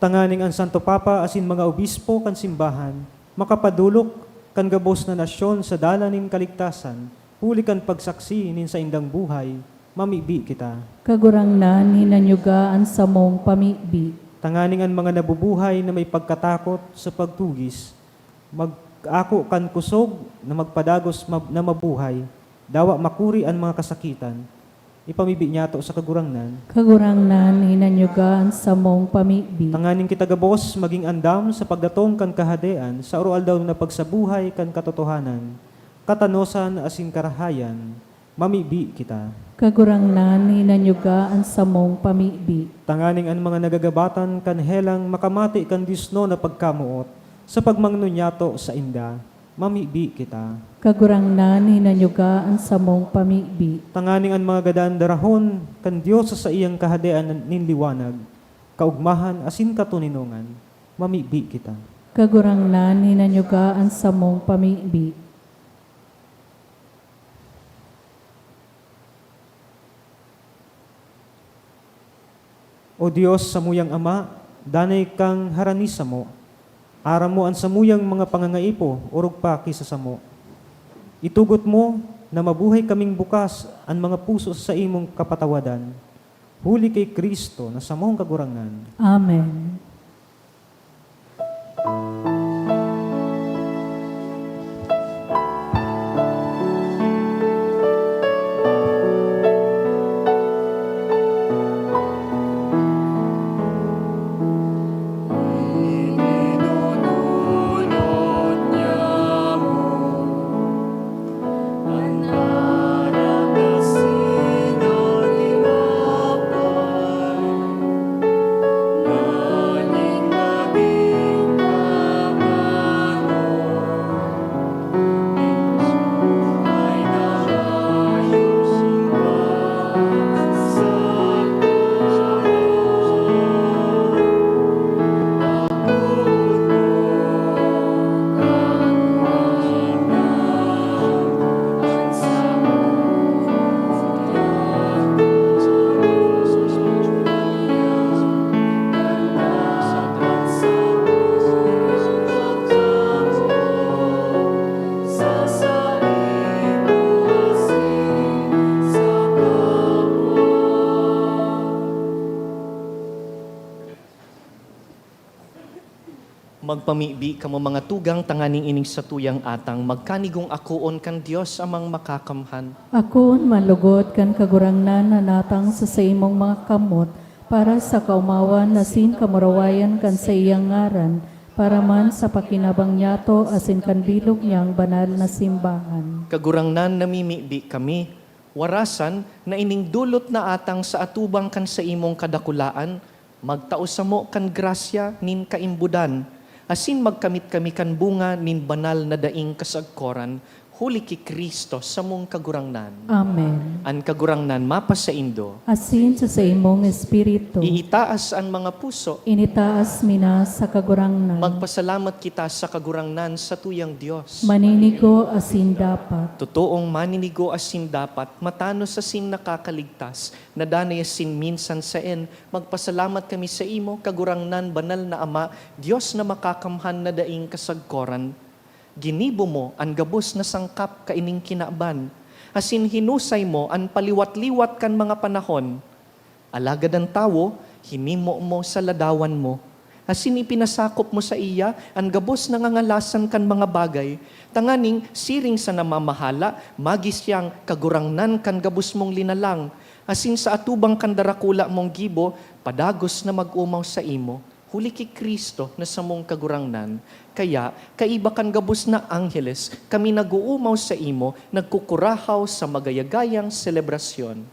Tanganing ang Santo Papa asin mga obispo kan simbahan, makapadulok kan gabos na nasyon sa dalanin kaligtasan, huli kan pagsaksi nin sa indang buhay, mamibi kita. Kagurangnan hinanyugaan sa mong pamibi. Tanganing ang mga nabubuhay na may pagkatakot sa pagtugis, mag-ako kan kusog na magpadagos na mabuhay, dawa makuri ang mga kasakitan, ipamibi niya to sa kagurangnan. Kagurangnan hinanyugaan sa mong pamibi. Tanganing kita gabos maging andam sa pagdatong kan kahadean sa oral daw na pagsabuhay kan katotohanan, katanosan asin karahayan, mamibi kita. Kagurangnan hinanyugaan sa mong pamibi. Tanganing ang mga nagagabatan kan helang makamati kan disno na pagkamuot sa pagmangnunyato sa inda, mamibi kita. Kagurangnan hinanyugaan sa mong pamibi. Tanganing ang mga gadan darahon kan Dios sa iyang kahadean nin liwanag, kaugmahan asin katuninongan, mamibi kita. Kagurangnan hinanyugaan sa mong pamibi. O Diyos, samuyang Ama, danay kang haranisa mo, aram mo ang samuyang mga pangangaipo, urog pa kisa samo. Itugot mo na mabuhay kaming bukas ang mga puso sa imong kapatawadan. Huli kay Kristo na sa mong kagurangan. Amen. Magpamibi kamo mga tugang tanganing ining sa tuyang atang, magkanigong akuon kan Dios amang makakamhan. Akon malugod kan kagurangnan na natang sa imong mga kamot, para sa kaumawan na sin kamurawayan kan sa iyang ngaran, para man sa pakinabang niyato asin kan bilog niyang banal na simbahan. Kagurangnan namimibi kami, warasan na ining dulot na atang sa atubang kan sa imong kadakulaan, magtao sa mo kan grasya nin kaimbudan, asin magkamit kami kan bunga nin banal na daing kasagkoran, huli ki Kristo sa mong kagurangnan. Amen. An kagurangnan mapasaindo, Asin sa imong espiritu, iitaas ang mga puso, initaas mina sa kagurangnan. magpasalamat kita sa kagurangnan sa tuyang Diyos. Maninigo asin dapat. Totoong maninigo asin dapat, matano sa sin nakakaligtas, nadanay asin minsan sa en, magpasalamat kami sa imo, kagurangnan banal na Ama, Diyos na makakamhan na daing kasagkoran. Ginibo mo ang gabos na sangkap kaining kinaban, asin hinusay mo ang paliwat-liwat kan mga panahon. Alagad ang tawo, hinimo mo sa ladawan mo. Asin ipinasakop mo sa iya ang gabos na ngangalasan kan mga bagay, tanganing siring sa namamahala, magisyang kagurangnan kan gabos mong linalang, asin sa atubang kandarakula mong gibo, padagos na mag-umaw sa imo, huli ki Kristo na sa mong kagurangnan. Kaya, kaiba kan gabos na angheles, kami nag-uumaw sa imo, nagkukurahaw sa magayagayang selebrasyon.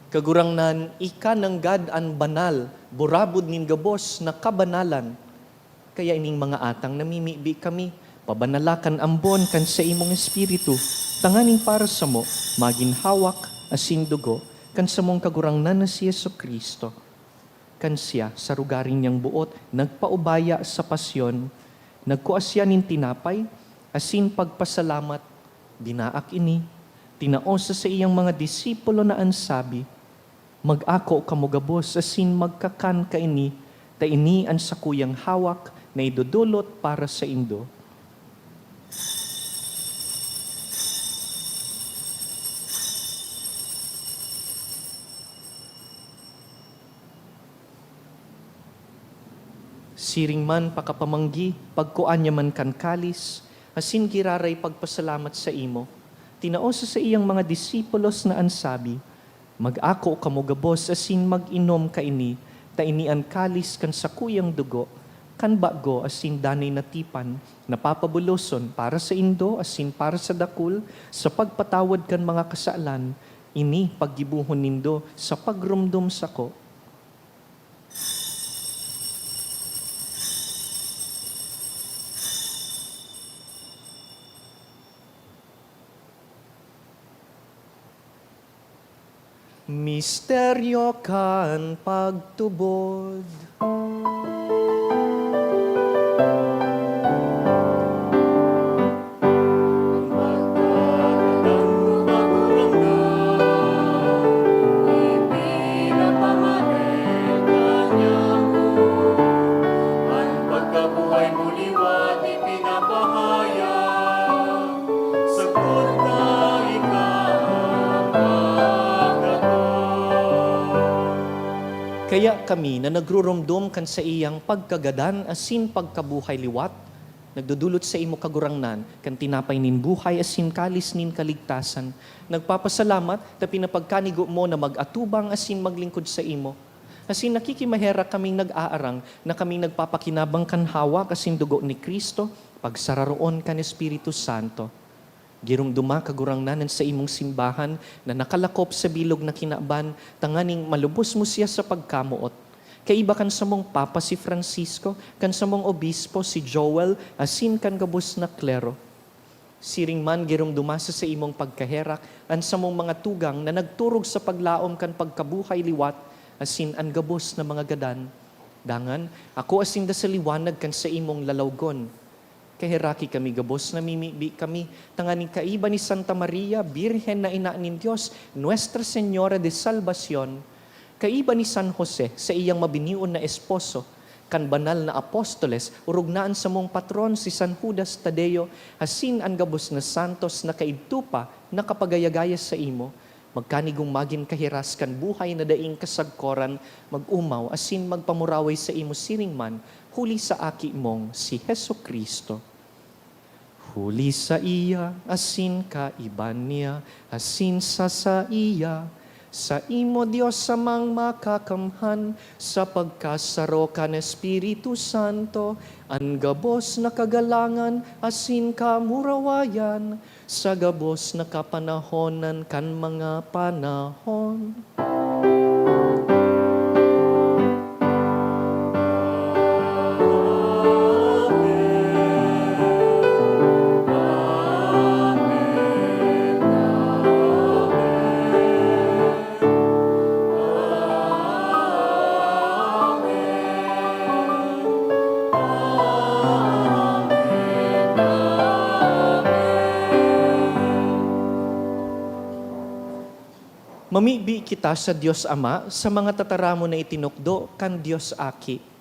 Kagurangnan, ika ng God an banal, burabod nin gabos na kabanalan. Kaya ining mga atang namimibi kami, pabanalakan ambon kan sa imong espiritu, tanganing para sa mo, maginhawak asin dugo, kan sa mong kagurangnan na si Yesu Kristo. Kan siya sa rugaring niyang buot, nagpaubaya sa pasyon, nagkuasya nin tinapay, asin pagpasalamat, binaak ini, tinaosa sa iyang mga disipulo na ansabi, mag-ako kamugabos asin magkakan kaini, ta ini ang sakuyang hawak na idudulot para sa indo. Siring man pakapamanggi, pagkuanya man kan kalis, asin giraray pagpasalamat sa imo, tinaosa sa iyang mga disipulos na ansabi, mag-ako kamugabos asin mag-inom kaini, ta ini ang kalis kan sakuyang dugo, kan bago asin danay natipan, napapabuloson para sa indo asin para sa dakul, sa pagpatawad kan mga kasaalan, ini paggibuhon nindo sa pagrumdum sako. Misteryo kan pagtubod. Kaya kami na nagrurumdum kan sa iyang pagkagadan asin pagkabuhay liwat, nagdudulot sa imo kagurangnan, kan tinapay nin buhay asin kalis nin kaligtasan, nagpapasalamat ta pinapagkanigo mo na mag-atubang asin maglingkod sa imo. Asin nakikimahera kaming nag-aarang na kaming nagpapakinabang kan hawak asin dugo ni Kristo, pagsararoon kan Espiritu Santo. Girumduma kagurangnanan sa imong simbahan na nakalakop sa bilog na kinaban, tanganing malubos mo siya sa pagkamuot. Kaiba kan sa mong Papa si Francisco, kan sa mong Obispo si Joel, asin kan gabos na klero. Siring man girum dumasa sa imong pagkaherak, an sa mong mga tugang na nagturog sa paglaom kan pagkabuhay liwat, asin an gabos na mga gadan. Dangan, ako asin da sa liwanag kan sa imong lalawgon. Kahiraki kami gabos na mimibi kami, tanganing kaiba ni Santa Maria, Birhen na ina nin Diyos, Nuestra Señora de Salvacion, kaiba ni San Jose sa iyang mabiniun na esposo, kan banal na apostoles, urugnaan sa mong patron si San Judas Tadeo, asin ang gabos na santos na kaidtupa na kapagayagaya sa imo, magkanigong magin kahiras kan buhay na daing kasagkoran, mag-umaw, asin magpamuraway sa imo siringman, huli sa aki mong si Heso Kristo. Huli sa iya, asin kaiban niya, asin sa iya, sa imo Diyos samang makakamhan, sa pagkasaro kan Espiritu Santo, ang gabos na kagalangan, asin kamurawayan, sa gabos na kapanahonan kan mga panahon. Mamibi kita sa Diyos Ama sa mga tataramo na itinukdo kan Diyos Aki.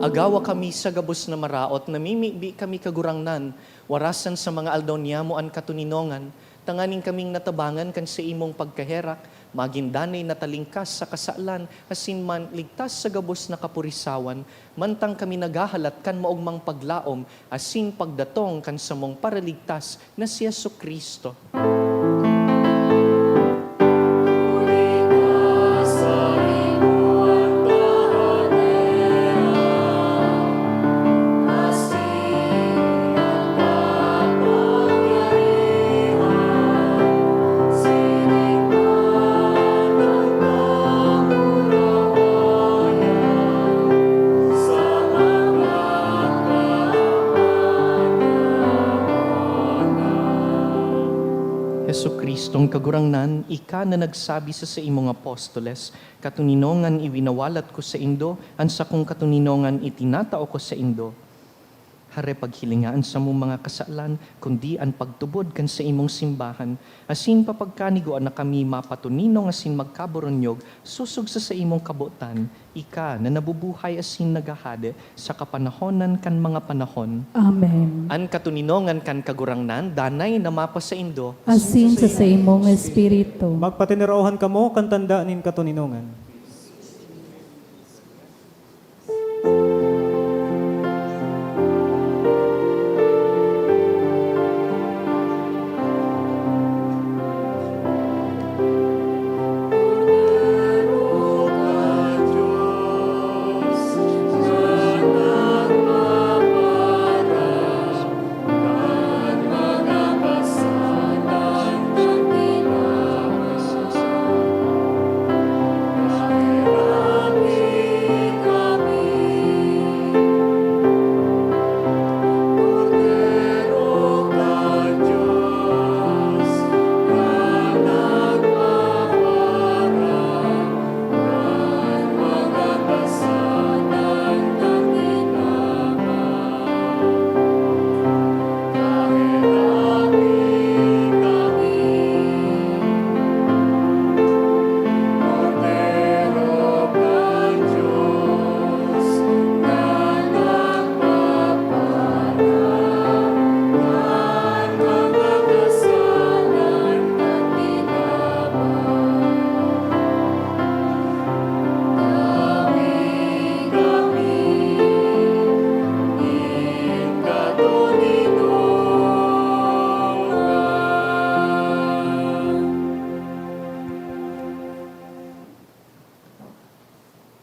Agawa kami sa gabos na maraot, namimibi kami kagurangnan, warasan sa mga aldaw niya mo an katuninongan, tanganing kaming natabangan kan sa imong pagkaherak, magindanay na talingkas sa kasalan, asin man ligtas sa gabos na kapurisawan, mantang kami nagahalat kan maugmang paglaom, asin pagdatong kan sa mong paraligtas na si Yesu Kristo. Hesu Kristong kagurangnan, ika na nagsabi sa imong apostoles, katuninongan iwinawalat ko sa indo, an sa kong katuninongan itinatao ko sa indo. Hare paghilingaan sa mong mga kasalan, kundi ang pagtubod kan sa imong simbahan. Asin papagkanigoan na kami mapatuninong asin magkaboronyog, susug sa imong kabutan, ika na nabubuhay asin nagahade sa kapanahonan kan mga panahon. Amen. An katuninongan kan kagurangnan, danay na mapa sa indo, Asin sa imong espiritu. Magpatiniraohan kamo kan tanda nin katuninongan.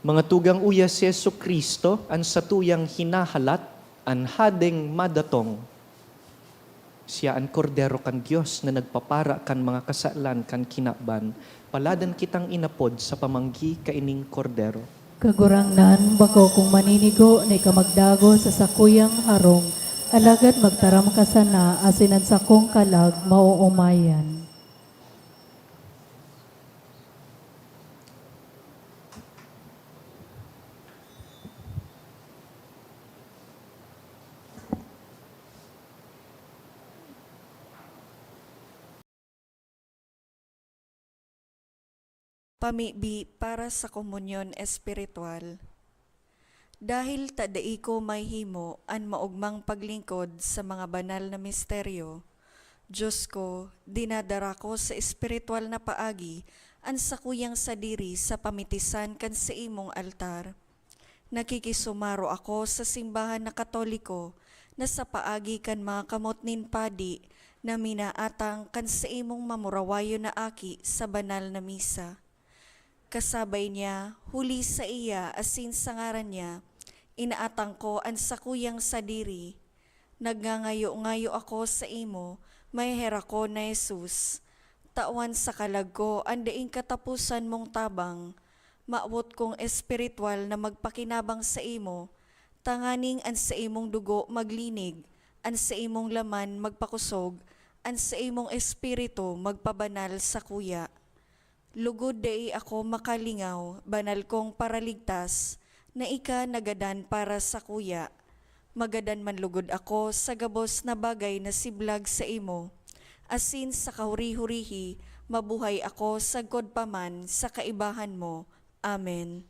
Mga tugang uya si Yesu Kristo, ang satuyang hinahalat, ang hadeng madatong. Siya ang kordero kan Diyos na nagpapara kan mga kasalan kan kinaban. Paladan kitang inapod sa pamanggi kaining kordero. Kagurangnan, bako kung maninigo na ikamagdago sa sakuyang harong, alagad magtaram ka sana, asinan sa kong kalag, mauumayan. Pamibi para sa komunyon espiritual. Dahil tadai ko may himo an maugmang paglingkod sa mga banal na misteryo, Diyos ko, dinadara ko sa espiritual na paagi an sakuyang sadiri sa pamitisan kan sa imong altar. Nakikisumaro ako sa simbahan na Katoliko na sa paagi kan mga kamot nin padi na minaatang kan sa imong mamurawayo na aki sa banal na misa. Kasabay niya, huli sa iya asin sa ngaran niya, inaatang ko ang sakuyang sadiri. Nagngangayo-ngayo ako sa imo, may hera ko na Jesus. Tawan sa kalag ko, ang daing katapusan mong tabang, maawot kong espiritual na magpakinabang sa imo, tanganing an sa imong dugo maglinig, an sa imong laman magpakusog, an sa imong espiritu magpabanal sa kuya. Lugod dai ako makalingaw, banal kong paraligtas, na ika nagadan para sa kuya. Magadan man lugod ako sa gabos na bagay na siblag sa imo. Asin sa kahuri-hurihi, mabuhay ako sagkod paman sa kaibahan mo. Amen.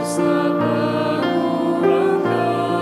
Jesus na panguranggan,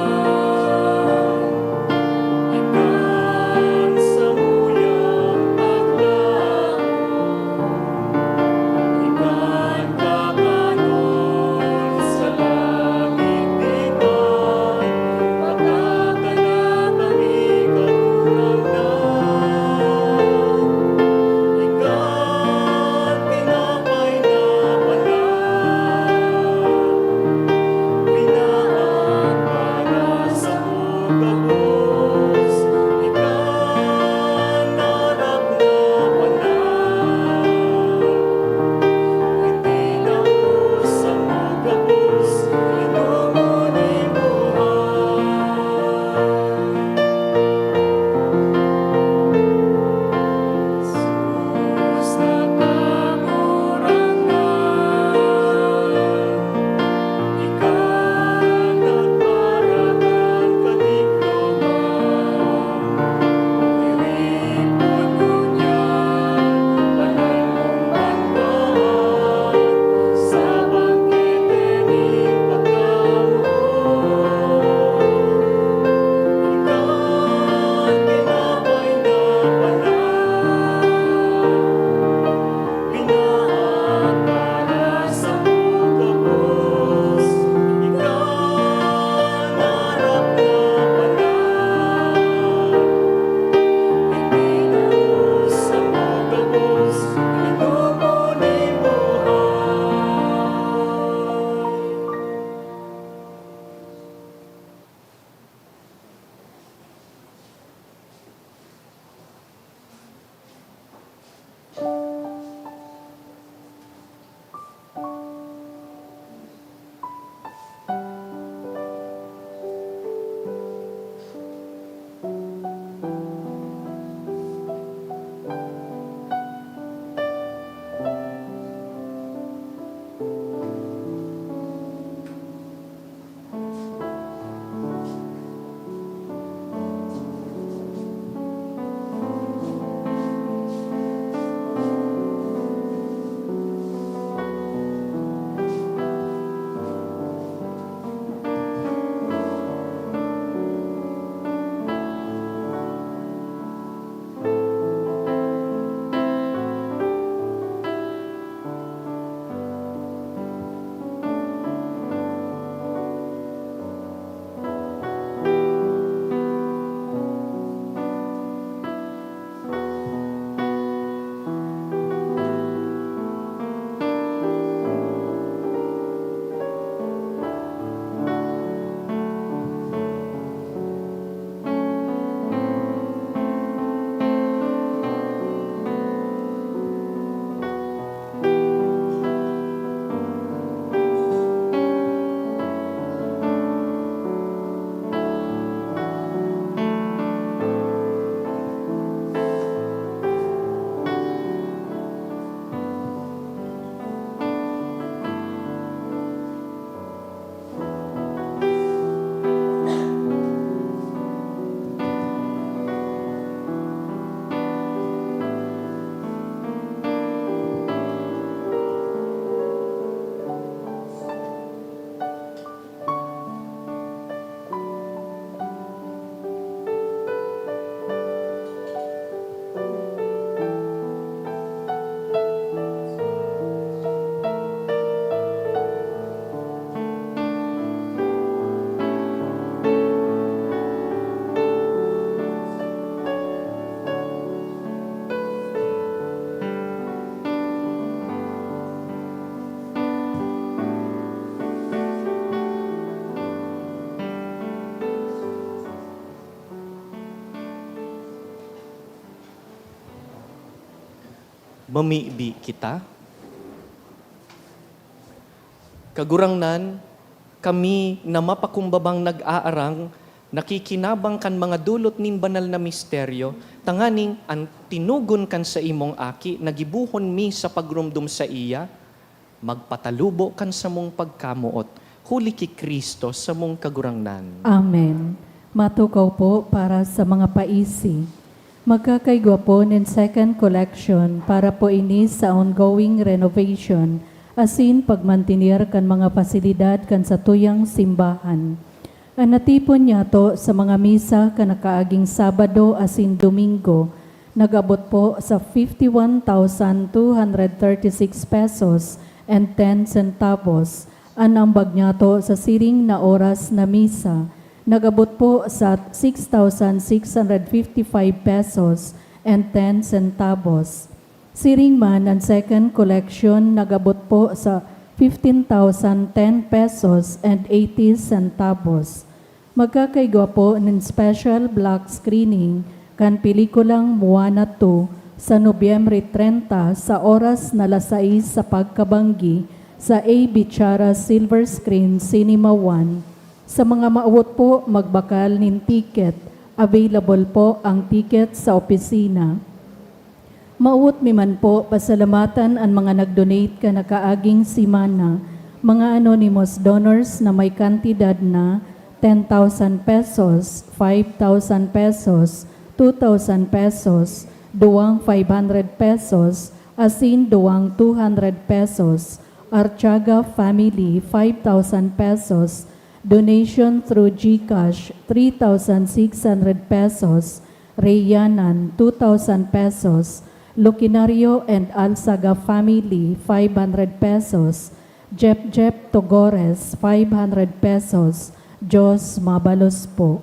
mamibi kita. Kagurangnan, kami na mapakumbabang nag-aarang, nakikinabang kan mga dulot nin banal na misteryo, tanganing ang tinugon kan sa imong aki, nagibuhon mi sa pagrumdum sa iya, magpatalubo kan sa mong pagkamuot, huli ki Kristo sa mong kagurangnan. Amen. Matukaw po para sa mga paisi. Magkakaigwa po ng second collection para po ini sa ongoing renovation asin pagmantinir kan mga pasilidad kan sa tuyang simbahan. Ang natipon niya to sa mga misa kan nakaaging Sabado asin Domingo, nagabot po sa 51,236 pesos and 10 centavos. Ang ambag niya to sa siring na oras na misa, nagabot po sa 6,655 pesos and 10 centavos. Siring man ang second collection nagabot po sa 15,010 pesos and 80 centavos. Magkakaigwa po ng special block screening kan pelikulang Moana 2 sa Nobyembre 30 sa oras na 6 sa pagkabanggi sa A. Bichara Silver Screen Cinema 1. Sa mga maawot po, magbakal nin ticket. Available po ang ticket sa opisina. Maawot mi man po, pasalamatan ang mga nag-donate ka na kaaging simana, mga anonymous donors na may kantidad na 10,000 pesos, 5,000 pesos, 2,000 pesos, duwang 500 pesos, asin duwang 200 pesos, Archaga Family 5,000 pesos, donation through GCash 3,600 pesos, Rayanan 2,000 pesos, Lucinario and Alsaga Family 500 pesos, Jep Togores 500 pesos, Diyos mabalos po.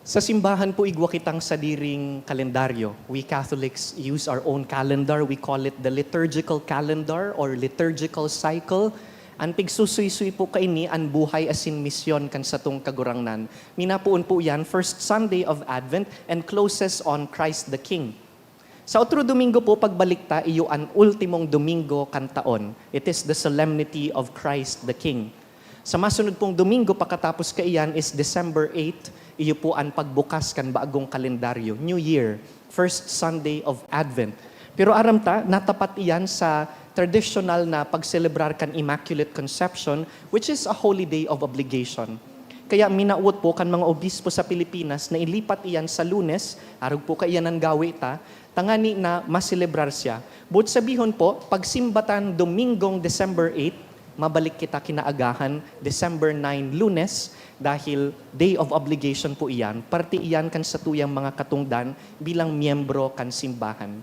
Sa simbahan po, igwa kitang sadiring kalendaryo. We Catholics use our own calendar. We call it the liturgical calendar or liturgical cycle. Ang pigsusuy-suy po kaini, ang buhay asin misyon kan sa tong kagurangnan. Minapuon po yan, first Sunday of Advent and closes on Christ the King. Sa otro Domingo po, pagbalikta, iyo ang ultimong Domingo kan taon. It is the solemnity of Christ the King. Sa masunod pong Domingo, pagkatapos kaiyan is December 8, iyo po ang pagbukas kan bagong kalendaryo, New Year, first Sunday of Advent. Pero aramta, natapat iyan sa traditional na pagselebrar kan Immaculate Conception, which is a holy day of obligation. Kaya minaut po kan mga obispo sa Pilipinas na ilipat iyan sa Lunes, arog po kaiyan ang gawi ta, tangani na maselebrar siya. But sabihon po, pagsimbatan Domingong December 8, mabalik kita kinaagahan December 9, Lunes, dahil day of obligation po iyan, parte iyan kan sa tuyang mga katungdan bilang miyembro kan simbahan.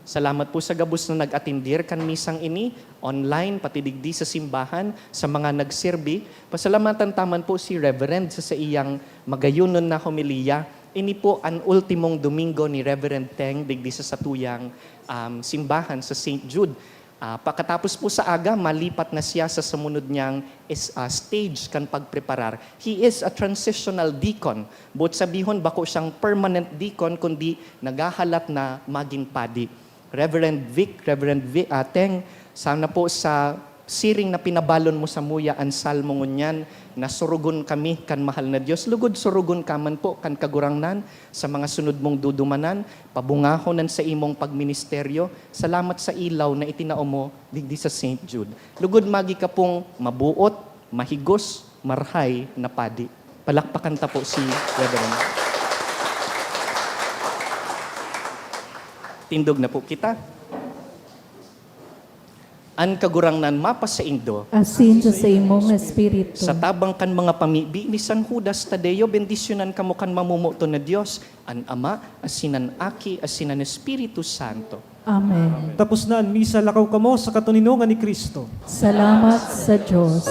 Salamat po sa gabos na nag-atindir kan misang ini, online, pati digdi sa simbahan, sa mga nagserbi. Pasalamatan taman po si Reverend sa iyang magayunon na homilya. Ini po ang ultimong Domingo ni Reverend Teng digdi sa satuyang simbahan sa St. Jude. Pagkatapos po sa aga, malipat na siya sa sumunod niyang stage kan pagpreparar. He is a transitional deacon. But sabihon, bako siyang permanent deacon, kundi nagahalat na maging padi. Reverend Teng, sana po sa siring na pinabalon mo sa muya ang salmo ngunyan, na surugon kami kan mahal na Diyos. Lugod surugon kaman po kan kagurangnan sa mga sunod mong dudumanan, pabungahonan sa imong pagministeryo. Salamat sa ilaw na itinao mo digdi sa St. Jude. Lugod magi ka pong mabuot, mahigos, marhay na padi. Palakpakan ta po si Reverend. Tindog na po kita. An kagurangnan mapas sa Indo, Asin sa imong espiritu. sa tabang kan mga pamibi ni San Judas Tadeo, bendisyonan kamo kan mamumuto na Diyos, an Ama, asinan Aki, asinan Espiritu Santo. Amen. Tapos na ang misa, lakaw kamo sa katuninungan ni Kristo. Salamat sa Diyos.